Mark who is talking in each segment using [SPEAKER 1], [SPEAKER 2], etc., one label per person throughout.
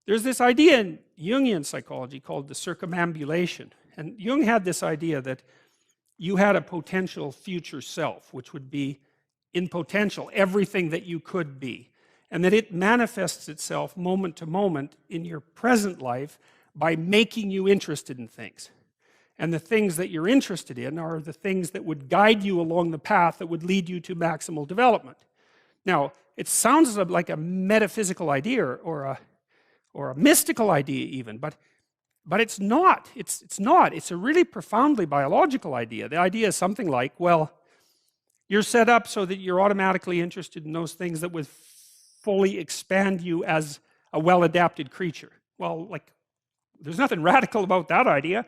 [SPEAKER 1] there's this idea in Jungian psychology called the circumambulation. And Jung had this idea that you had a potential future self, which would be in potential everything that you could be. And that it manifests itself moment to moment in your present life by making you interested in things. And the things that you're interested in are the things that would guide you along the path that would lead you to maximal development. Now, it sounds like a metaphysical idea or a mystical idea even, but it's not. It's not. It's a really profoundly biological idea. The idea is something like, well, you're set up so that you're automatically interested in those things that would fully expand you as a well-adapted creature. Well, like, there's nothing radical about that idea.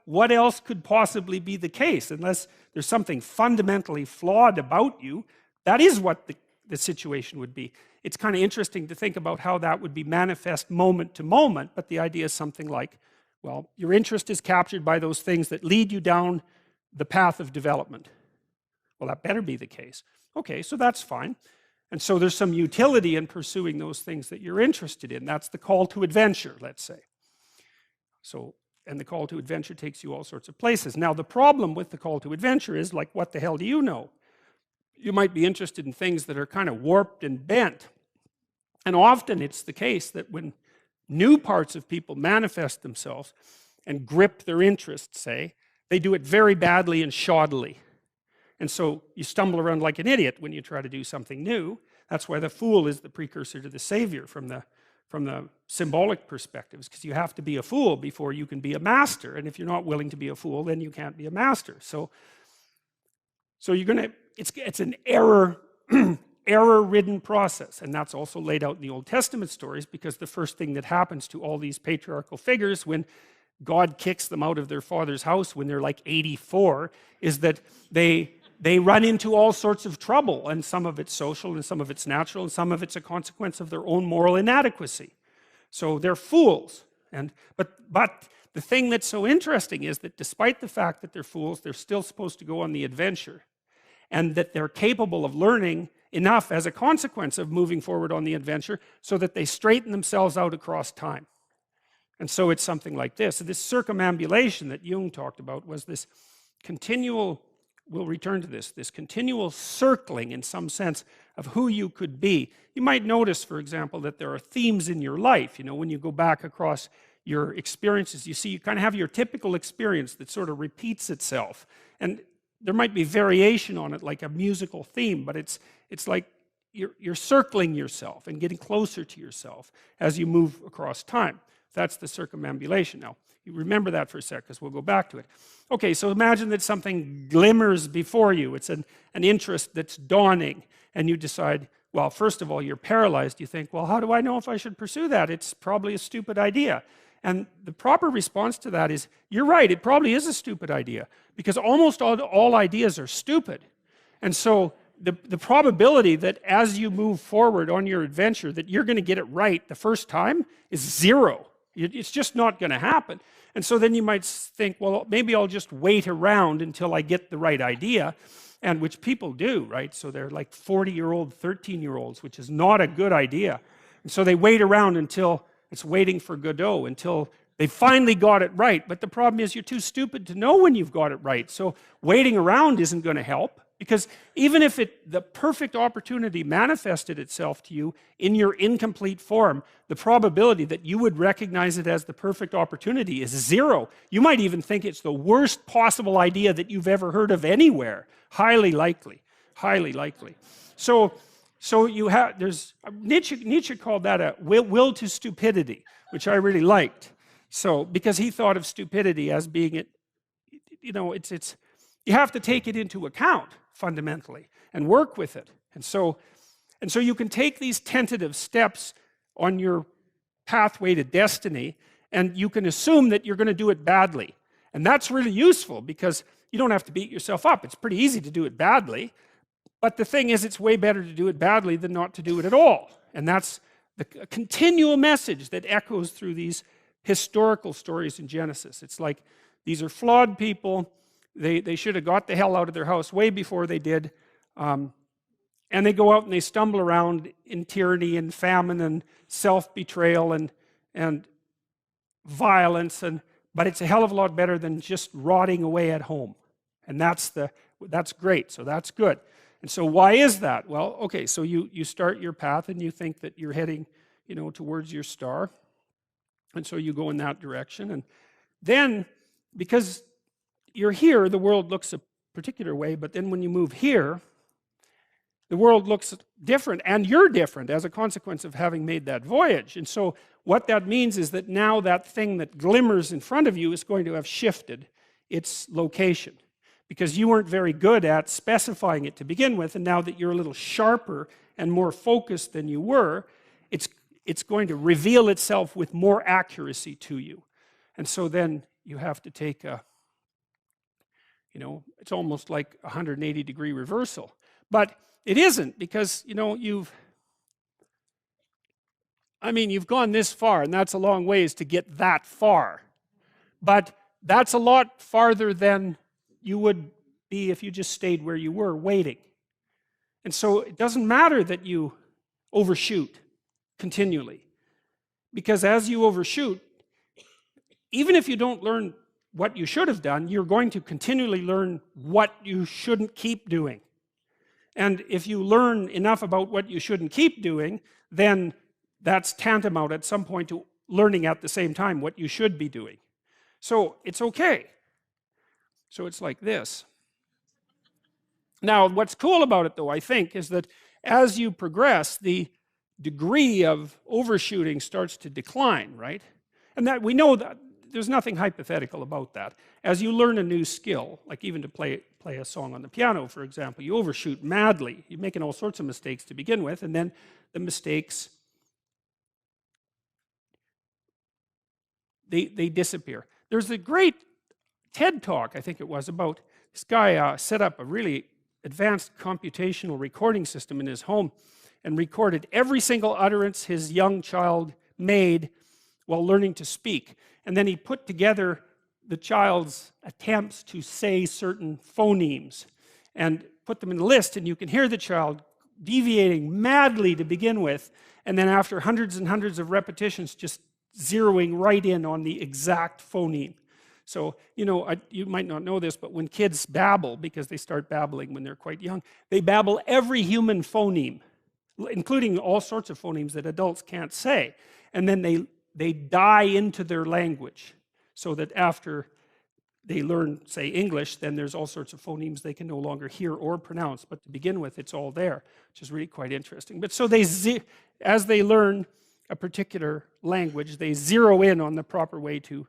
[SPEAKER 1] What else could possibly be the case? Unless there's something fundamentally flawed about you, that is what the situation would be. It's kind of interesting to think about how that would be manifest moment to moment, but the idea is something like, well, your interest is captured by those things that lead you down the path of development. Well, that better be the case. Okay, so that's fine. And so there's some utility in pursuing those things that you're interested in. That's the call to adventure, let's say. So, and the call to adventure takes you all sorts of places. Now, the problem with the call to adventure is, like, what the hell do you know? You might be interested in things that are kind of warped and bent. And often it's the case that when new parts of people manifest themselves and grip their interests, say, they do it very badly and shoddily. And so you stumble around like an idiot when you try to do something new. That's why the fool is the precursor to the savior from the symbolic perspectives, because you have to be a fool before you can be a master. And if you're not willing to be a fool, then you can't be a master. So you're going to, it's an error-ridden process. And that's also laid out in the Old Testament stories, because the first thing that happens to all these patriarchal figures when God kicks them out of their father's house when they're like 84 is that they run into all sorts of trouble, and some of it's social and some of it's natural and some of it's a consequence of their own moral inadequacy. So they're fools. But the thing that's so interesting is that despite the fact that they're fools, they're still supposed to go on the adventure, and that they're capable of learning enough as a consequence of moving forward on the adventure so that they straighten themselves out across time. And so it's something like this. So this circumambulation that Jung talked about was this continual, we'll return to this continual circling in some sense of who you could be. You might notice, for example, that there are themes in your life. You know, when you go back across your experiences, you see you kind of have your typical experience that sort of repeats itself. And there might be variation on it, like a musical theme, but it's like you're circling yourself and getting closer to yourself as you move across time. That's the circumambulation. Now, you remember that for a sec, because we'll go back to it. Okay, so imagine that something glimmers before you. It's an interest that's dawning, and you decide, well, first of all, you're paralyzed. You think, well, how do I know if I should pursue that? It's probably a stupid idea. And the proper response to that is, you're right, it probably is a stupid idea, because almost all ideas are stupid. And so the probability that as you move forward on your adventure that you're going to get it right the first time is zero. It's just not going to happen. And so then you might think, well, maybe I'll just wait around until I get the right idea, and which people do, right? So they're like 40-year-old, 13-year-olds, which is not a good idea. And so they wait around until it's waiting for Godot, until they finally got it right. But the problem is you're too stupid to know when you've got it right. So waiting around isn't going to help. Because even if the perfect opportunity manifested itself to you in your incomplete form, the probability that you would recognize it as the perfect opportunity is zero. You might even think it's the worst possible idea that you've ever heard of anywhere. Highly likely. Highly likely. So you have, Nietzsche called that a will to stupidity, which I really liked. So, because he thought of stupidity as being, you have to take it into account fundamentally and work with it. And so you can take these tentative steps on your pathway to destiny, and you can assume that you're going to do it badly. And that's really useful, because you don't have to beat yourself up. It's pretty easy to do it badly. But the thing is, it's way better to do it badly than not to do it at all. And that's the continual message that echoes through these historical stories in Genesis. It's like, these are flawed people. They should have got the hell out of their house way before they did. And they go out and they stumble around in tyranny and famine and self-betrayal. And and violence, but it's a hell of a lot better than just rotting away at home. And that's great, so that's good. And so why is that? Well, okay, so you start your path and you think that you're heading, towards your star. And so you go in that direction. And then, because you're here, the world looks a particular way, but then when you move here, the world looks different, and you're different as a consequence of having made that voyage. And so what that means is that now that thing that glimmers in front of you is going to have shifted its location, because you weren't very good at specifying it to begin with, and now that you're a little sharper and more focused than you were, it's going to reveal itself with more accuracy to you. And so then you have to take it's almost like a 180-degree reversal. But it isn't, because, you've gone this far, and that's a long ways to get that far. But that's a lot farther than you would be if you just stayed where you were, waiting. And so it doesn't matter that you overshoot continually, because as you overshoot, even if you don't learn what you should have done, you're going to continually learn what you shouldn't keep doing. And if you learn enough about what you shouldn't keep doing, then that's tantamount at some point to learning at the same time what you should be doing. So it's okay. So it's like this. Now, what's cool about it, though, I think, is that as you progress, the degree of overshooting starts to decline, right? And that we know that there's nothing hypothetical about that. As you learn a new skill, like even to play a song on the piano, for example, you overshoot madly. You're making all sorts of mistakes to begin with, and then the mistakes, they disappear. There's a great TED talk, I think it was, about this guy set up a really advanced computational recording system in his home and recorded every single utterance his young child made while learning to speak. And then he put together the child's attempts to say certain phonemes and put them in a list, and you can hear the child deviating madly to begin with, and then after hundreds and hundreds of repetitions just zeroing right in on the exact phoneme. So, you might not know this, but when kids babble, because they start babbling when they're quite young, they babble every human phoneme, including all sorts of phonemes that adults can't say. And then they die into their language, so that after they learn, say, English, then there's all sorts of phonemes they can no longer hear or pronounce. But to begin with, it's all there, which is really quite interesting. But so as they learn a particular language, they zero in on the proper way to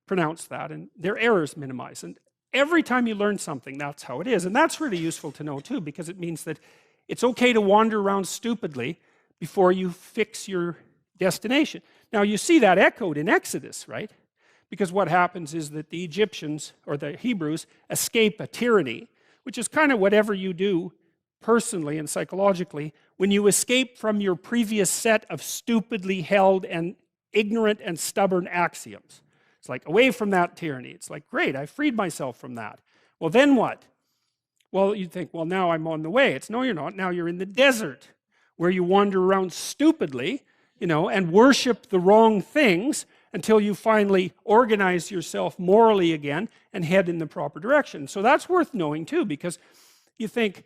[SPEAKER 1] pronounce that, and their errors minimize. And every time you learn something, that's how it is. And that's really useful to know, too, because it means that it's okay to wander around stupidly before you fix your destination. Now, you see that echoed in Exodus, right? Because what happens is that the Egyptians, or the Hebrews, escape a tyranny, which is kind of whatever you do personally and psychologically when you escape from your previous set of stupidly held and ignorant and stubborn axioms. It's like, away from that tyranny. It's like, great, I freed myself from that. Well, then what? Well, you think, well, now I'm on the way. It's, no, you're not. Now you're in the desert, where you wander around stupidly, and worship the wrong things until you finally organize yourself morally again and head in the proper direction. So that's worth knowing, too, because you think,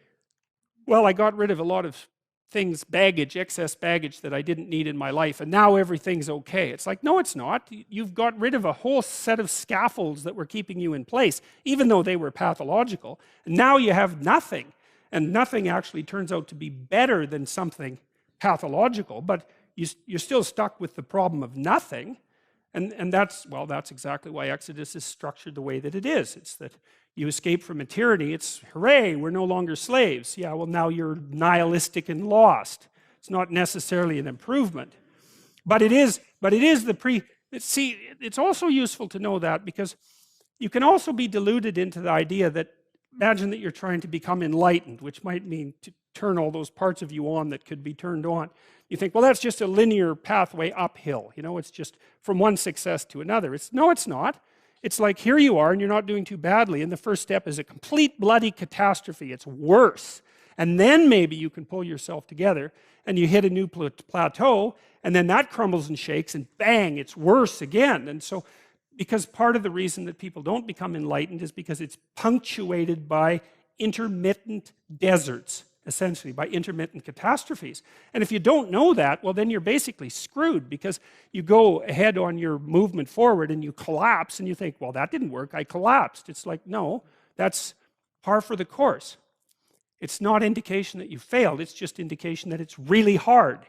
[SPEAKER 1] well, I got rid of a lot of things, excess baggage that I didn't need in my life, and now everything's okay. It's like, no, it's not. You've got rid of a whole set of scaffolds that were keeping you in place, even though they were pathological. And now you have nothing, and nothing actually turns out to be better than something pathological, but you're still stuck with the problem of nothing. And that's exactly why Exodus is structured the way that it is. It's that you escape from a tyranny. It's, hooray, we're no longer slaves. Yeah, well, now you're nihilistic and lost. It's not necessarily an improvement. But it is see, it's also useful to know that, because you can also be deluded into the idea that, imagine that you're trying to become enlightened, which might mean to turn all those parts of you on that could be turned on. You think, well, that's just a linear pathway uphill. It's just from one success to another. No, it's not. It's like, here you are, and you're not doing too badly, and the first step is a complete bloody catastrophe. It's worse. and then maybe you can pull yourself together and you hit a new plateau, and then that crumbles and shakes, and bang, it's worse again. And so, because part of the reason that people don't become enlightened is because it's punctuated by intermittent deserts, essentially, by intermittent catastrophes. And if you don't know that, well, then you're basically screwed, because you go ahead on your movement forward and you collapse and you think, well, that didn't work, I collapsed. It's like, no, that's par for the course. It's not indication that you failed, it's just indication that it's really hard.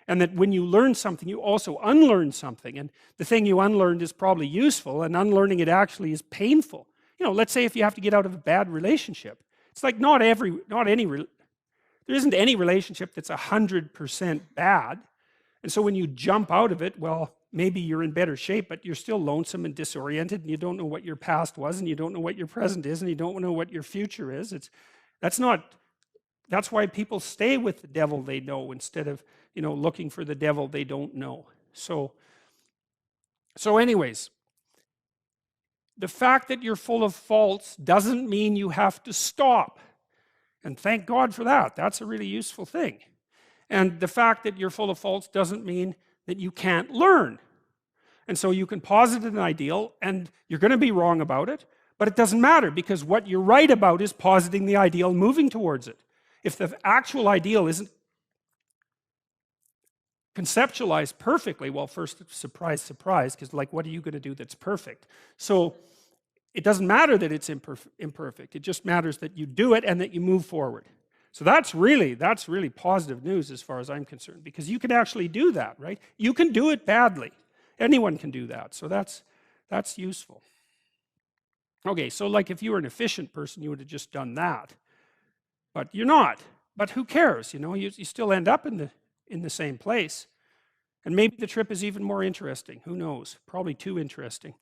[SPEAKER 1] And that when you learn something, you also unlearn something. And the thing you unlearned is probably useful, and unlearning it actually is painful. You know, let's say if you have to get out of a bad relationship. It's like there isn't any relationship that's 100% bad. And so when you jump out of it, well, maybe you're in better shape, but you're still lonesome and disoriented, and you don't know what your past was, and you don't know what your present is, and you don't know what your future is. That's why people stay with the devil they know instead of, you know, looking for the devil they don't know. So anyways, the fact that you're full of faults doesn't mean you have to stop. And thank God for that. That's a really useful thing. And the fact that you're full of faults doesn't mean that you can't learn. And so you can posit an ideal, and you're going to be wrong about it, but it doesn't matter, because what you're right about is positing the ideal and moving towards it. If the actual ideal isn't conceptualized perfectly, well, first, surprise, surprise, because like, what are you going to do that's perfect? So it doesn't matter that it's imperfect. It just matters that you do it and that you move forward. So that's really positive news as far as I'm concerned, because you can actually do that, right? You can do it badly. Anyone can do that. So that's useful. Okay, so like if you were an efficient person, you would have just done that. But you're not. But who cares? You know, you still end up in the same place. And maybe the trip is even more interesting. Who knows? Probably too interesting.